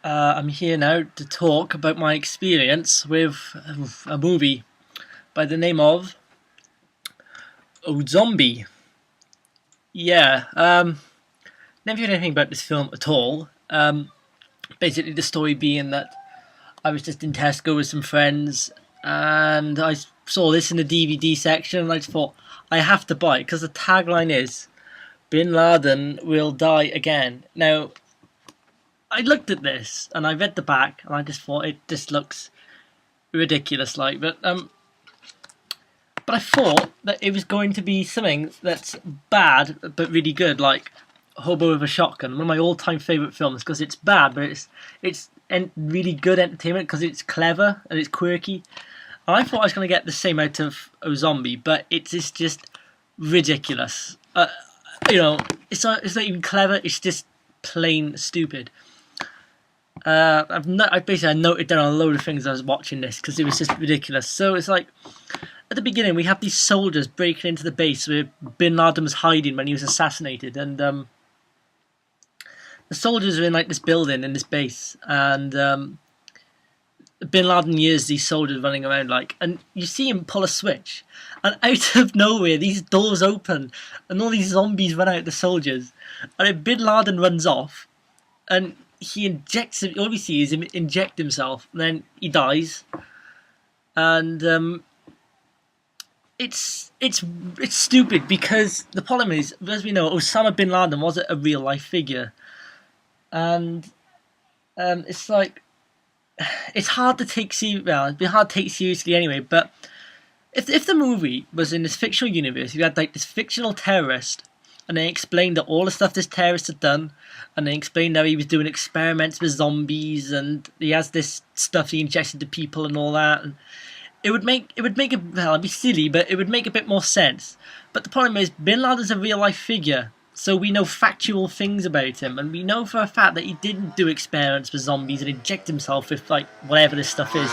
I'm here now to talk about my experience with a movie by the name of Ozombie. Yeah, never heard anything about this film at all. Basically, the story being that I was just in Tesco with some friends and I saw this in the DVD section and I just thought, I have to buy it because the tagline is Bin Laden will die again. Now, I looked at this and I read the back and I just thought it just looks ridiculous like, but I thought that it was going to be something that's bad but really good, like Hobo with a Shotgun, one of my all-time favorite films because it's bad, but it's really good entertainment because it's clever and it's quirky. And I thought I was going to get the same out of Ozombie, but it's just ridiculous. It's not even clever. It's just plain stupid. I basically noted down a load of things as I was watching this because it was just ridiculous. So it's like at the beginning we have these soldiers breaking into the base where Bin Laden was hiding when he was assassinated, and the soldiers are in like this building in this base, and Bin Laden hears these soldiers running around and you see him pull a switch, and out of nowhere these doors open, and all these zombies run out the soldiers, and then Bin Laden runs off, and he injects him. All we see is him inject himself, and then he dies, and it's stupid because the problem is, as we know, Osama bin Laden wasn't a real life figure, and it's like it's hard to take well, it'd be hard to take seriously anyway. But if the movie was in this fictional universe, you had like this fictional terrorist, and they explained that all the stuff this terrorist had done, and they explained how he was doing experiments with zombies, and he has this stuff he injected to people and all that, and it, well, it'd be silly, but it would make a bit more sense. But the problem is, Bin Laden's a real life figure, so we know factual things about him, and we know for a fact that he didn't do experiments with zombies and inject himself with like whatever this stuff is.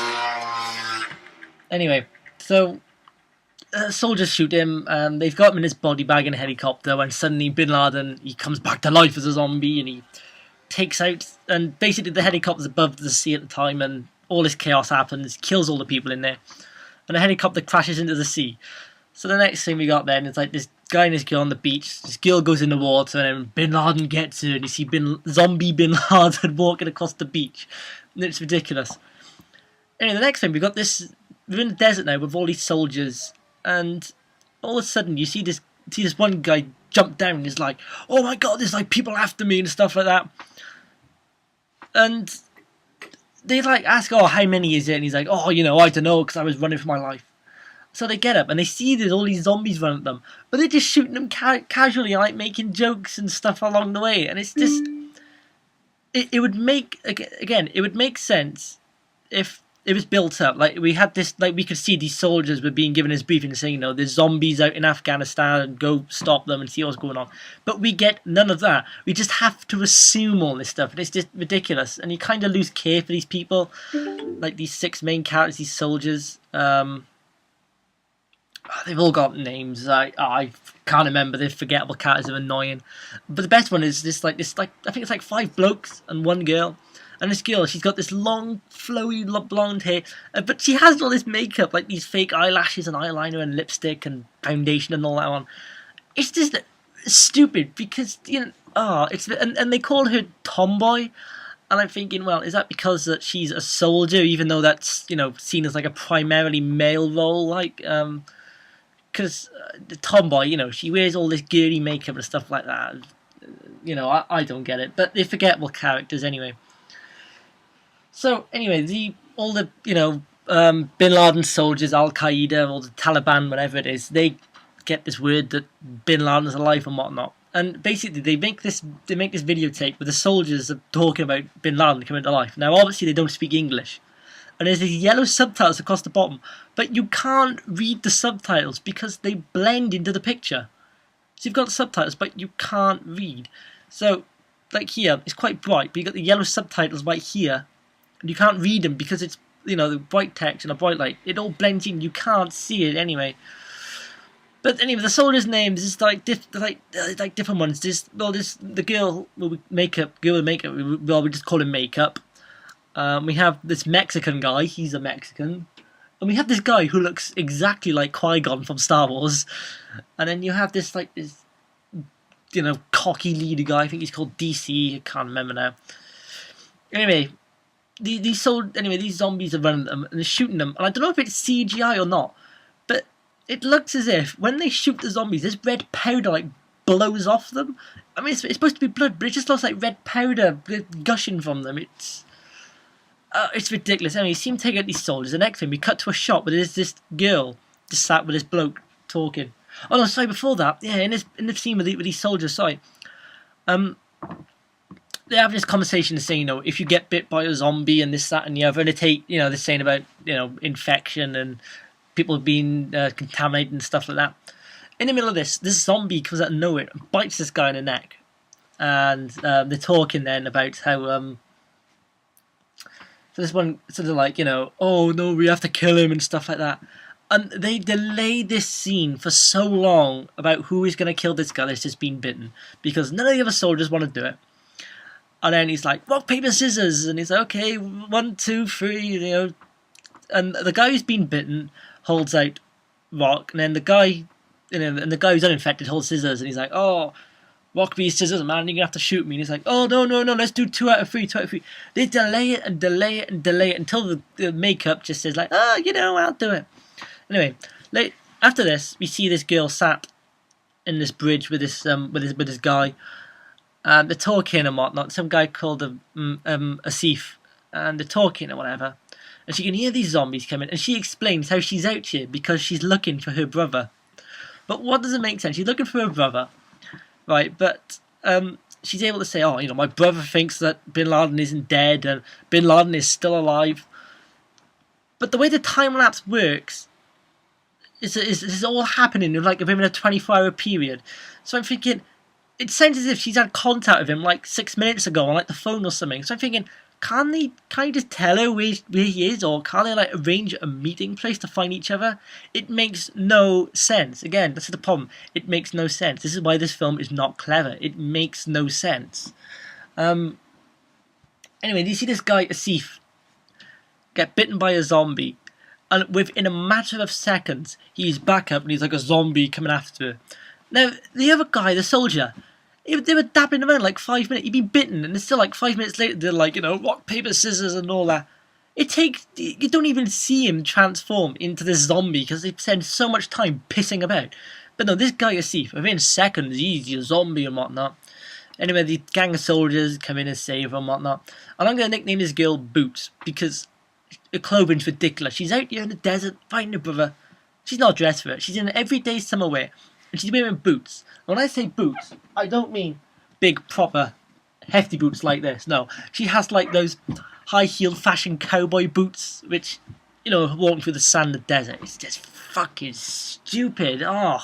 Anyway, so soldiers shoot him, and they've got him in his body bag in a helicopter. When suddenly Bin Laden, he comes back to life as a zombie, and he takes out, and basically the helicopter's above the sea at the time, and all this chaos happens, kills all the people in there, and the helicopter crashes into the sea. So the next thing we got then is like this guy and this girl on the beach. This girl goes in the water, and then Bin Laden gets her, and you see zombie Bin Laden walking across the beach, and it's ridiculous. Anyway, the next thing we're in the desert now with all these soldiers, and all of a sudden you see this one guy jump down and is like, "Oh my god, there's like people after me" and stuff like that, and they like ask, "Oh, how many is it?" And he's like, "Oh, I don't know, because I was running for my life." So they get up and they see there's all these zombies running at them, but they're just shooting them casually, like making jokes and stuff along the way. And it's just, it would make, again, it would make sense if it was built up. Like we had this, like we could see these soldiers were being given this briefing saying, there's zombies out in Afghanistan and go stop them and see what's going on. But we get none of that. We just have to assume all this stuff, and it's just ridiculous. And you kind of lose care for these people, like these six main characters, these soldiers. They've all got names. I can't remember. They're forgettable characters are annoying. But the best one is this I think it's like five blokes and one girl. And this girl, she's got this long, flowy, blonde hair, but she has all this makeup, like these fake eyelashes and eyeliner and lipstick and foundation and all that on. It's just stupid because and they call her Tomboy, and I'm thinking, well, is that because that she's a soldier, even though that's seen as like a primarily male role, like because the Tomboy, she wears all this girly makeup and stuff like that. I don't get it, but they're forgettable characters anyway. So anyway, all the Bin Laden soldiers, Al Qaeda, or the Taliban, whatever it is, they get this word that Bin Laden's alive and whatnot, and basically they make this videotape where the soldiers are talking about Bin Laden coming to life. Now, obviously, they don't speak English, and there's these yellow subtitles across the bottom, but you can't read the subtitles because they blend into the picture. So you've got subtitles, but you can't read. So, like here, it's quite bright, but you've got the yellow subtitles right here. And you can't read them because it's, the bright text and a bright light. It all blends in. You can't see it anyway. But anyway, the soldiers' names is like different ones. The girl with makeup. We just call him Makeup. We have this Mexican guy. He's a Mexican. And we have this guy who looks exactly like Qui-Gon from Star Wars. And then you have this, like, this, cocky leader guy. I think he's called DC. I can't remember now. Anyway, these zombies are running them and they're shooting them. And I don't know if it's CGI or not, but it looks as if when they shoot the zombies, this red powder, like, blows off them. I mean, it's supposed to be blood, but it just looks like red powder gushing from them. It's ridiculous. Anyway, you see him take out these soldiers. The next thing, we cut to a shot where there's this girl just sat with this bloke talking. Oh no, sorry, before that, yeah, in the scene with these soldiers, sorry. They have this conversation saying, if you get bit by a zombie and this, that, and the other, and they take, they're saying about, infection and people being contaminated and stuff like that. In the middle of this zombie comes out of nowhere and bites this guy in the neck. And they're talking then about how, so this one sort of like, oh no, we have to kill him and stuff like that. And they delay this scene for so long about who is going to kill this guy that's just been bitten. Because none of the other soldiers want to do it. And then he's like, rock, paper, scissors. And he's like, okay, 1, 2, 3, And the guy who's been bitten holds out rock. And then the guy, and the guy who's uninfected holds scissors. And he's like, oh, rock, paper, scissors, man, you're going to have to shoot me. And he's like, oh, no, let's do 2 out of 3, 2 out of 3. They delay it and delay it and delay it until the makeup just says like, oh, I'll do it. Anyway, after this, we see this girl sat in this bridge with this guy. They're talking and whatnot. Some guy called Asif, and they're talking or whatever. And she can hear these zombies coming, and she explains how she's out here because she's looking for her brother. But what doesn't make sense? She's looking for her brother, right? But she's able to say, oh, my brother thinks that Bin Laden isn't dead, and Bin Laden is still alive. But the way the time lapse works is all happening within a 24-hour period. So I'm thinking, it sounds as if she's had contact with him like 6 minutes ago on like the phone or something. So I'm thinking, can you just tell her where he is, or can they arrange a meeting place to find each other? It makes no sense. Again, this is the problem. It makes no sense. This is why this film is not clever. It makes no sense. Anyway, do you see this guy Asif get bitten by a zombie? And within a matter of seconds, he's back up and he's like a zombie coming after her. Now, the other guy, the soldier, they were dabbling around like 5 minutes. He'd been bitten, and it's still like 5 minutes later, they're like, rock, paper, scissors, and all that. You don't even see him transform into this zombie because they spend so much time pissing about. But no, this guy, Asif, within seconds, he's a zombie and whatnot. Anyway, the gang of soldiers come in and save her and whatnot. And I'm going to nickname this girl Boots because her clothing's ridiculous. She's out here in the desert fighting her brother. She's not dressed for it. She's in everyday summer wear. And she's wearing boots. When I say boots, I don't mean big, proper, hefty boots like this. No. She has like those high-heeled fashion cowboy boots, which, walking through the sand of the desert. It's just fucking stupid. Oh.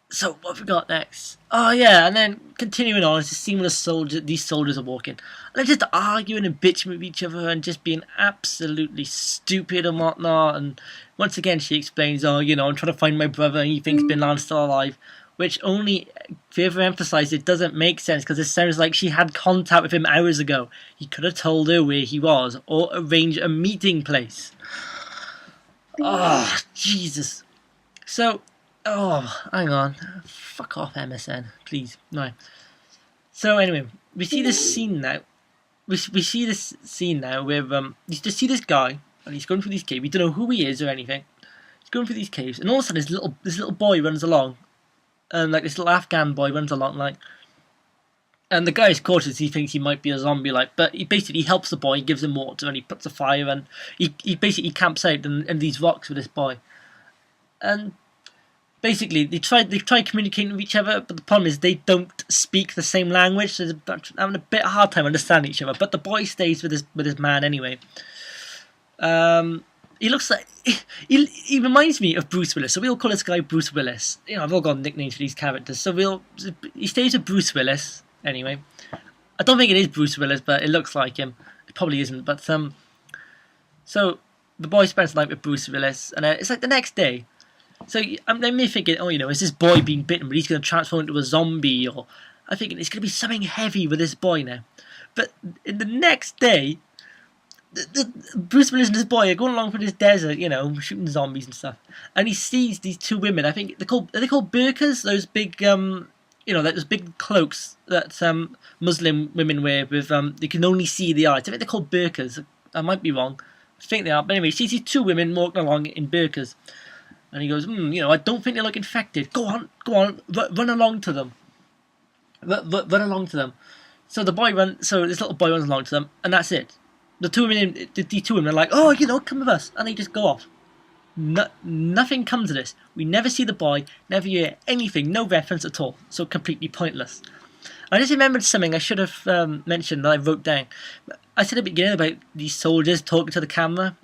So what have we got next? Oh yeah, and then continuing on, it's a scene where these soldiers are walking. And they're just arguing and bitching with each other and just being absolutely stupid and whatnot. And once again she explains, oh, I'm trying to find my brother and he thinks Bin Laden's still alive. Which only further emphasises it doesn't make sense because it sounds like she had contact with him hours ago. He could have told her where he was or arranged a meeting place. Oh, Jesus. So, hang on. Fuck off, MSN, please. No. So anyway, we see this scene now. We see this scene now where you just see this guy and he's going through these caves. We don't know who he is or anything. He's going through these caves, and all of a sudden this little boy runs along, and like this little Afghan boy runs along, like. And the guy is cautious. He thinks he might be a zombie, but he basically helps the boy. He gives him water and he puts a fire, and he basically camps out in these rocks with this boy, and. Basically, they try communicating with each other, but the problem is they don't speak the same language, so they're having a bit of a hard time understanding each other. But the boy stays with his man anyway. He looks like he reminds me of Bruce Willis, so we'll call this guy Bruce Willis. I've all got nicknames for these characters, so he stays with Bruce Willis anyway. I don't think it is Bruce Willis, but it looks like him. It probably isn't, but so the boy spends the night with Bruce Willis, and it's like the next day. So I'm thinking, is this boy being bitten, but he's going to transform into a zombie? Or I'm thinking it's going to be something heavy with this boy now. But in the next day, Bruce Willis and his boy are going along through this desert, you know, shooting zombies and stuff, and he sees these two women. I think are they called burqas? Those big you know, like those big cloaks that Muslim women wear with you can only see the eyes. I think they're called burqas. I might be wrong. I think they are. But anyway, he sees these two women walking along in burqas, and he goes, you know, I don't think they look infected. Go on, run along to them. Run along to them. So this little boy runs along to them, and that's it. The two women are like, oh, you know, come with us, and they just go off. Nothing comes of this. We never see the boy, never hear anything, no reference at all. So completely pointless. I just remembered something I should have mentioned that I wrote down. I said at the beginning about these soldiers talking to the camera,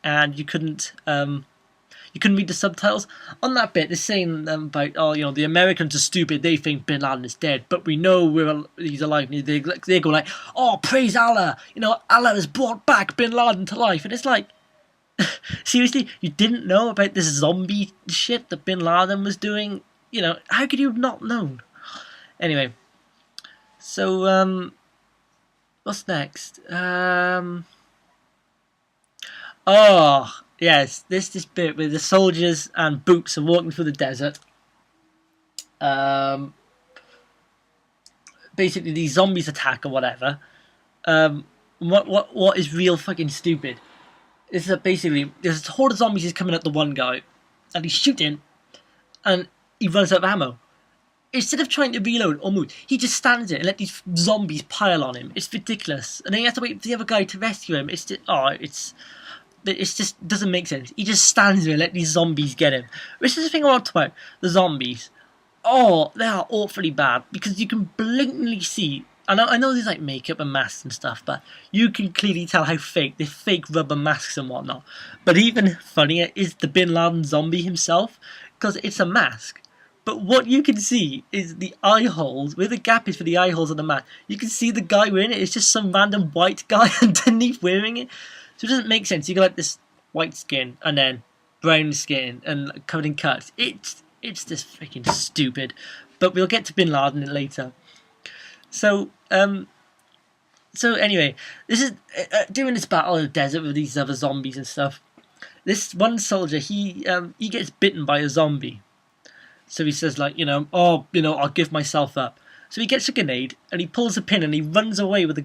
and you couldn't read the subtitles. On that bit, they're saying about, oh, you know, the Americans are stupid. They think Bin Laden is dead, but we know he's alive. They go like, oh, praise Allah. You know, Allah has brought back Bin Laden to life. And it's like, seriously, you didn't know about this zombie shit that Bin Laden was doing? You know, how could you have not known? Anyway, so, what's next? Oh, yes, this bit where the soldiers and Boots are walking through the desert. Basically, these zombies attack or whatever. What is real fucking stupid is that basically there's a horde of zombies is coming at the one guy, and he's shooting, and he runs out of ammo. Instead of trying to reload or move, he just stands there and let these zombies pile on him. It's ridiculous, and then you have to wait for the other guy to rescue him. It's just doesn't make sense. He just stands there and let these zombies get him. Which is the thing I want to talk about. The zombies. Oh, they are awfully bad because you can blatantly see. I know there's like makeup and masks and stuff, but you can clearly tell how fake. They're fake rubber masks and whatnot. But even funnier is the Bin Laden zombie himself, because it's a mask. But what you can see is the eye holes, where the gap is for the eye holes on the mask. You can see the guy wearing it. It's just some random white guy underneath wearing it. So it doesn't make sense. You got like this white skin and then brown skin and covered in cuts. It's just freaking stupid. But we'll get to Bin Laden later. So anyway, this is during this battle in the desert with these other zombies and stuff. This one soldier, he gets bitten by a zombie. So he says like, oh, I'll give myself up. So he gets a grenade and he pulls a pin and he runs away with the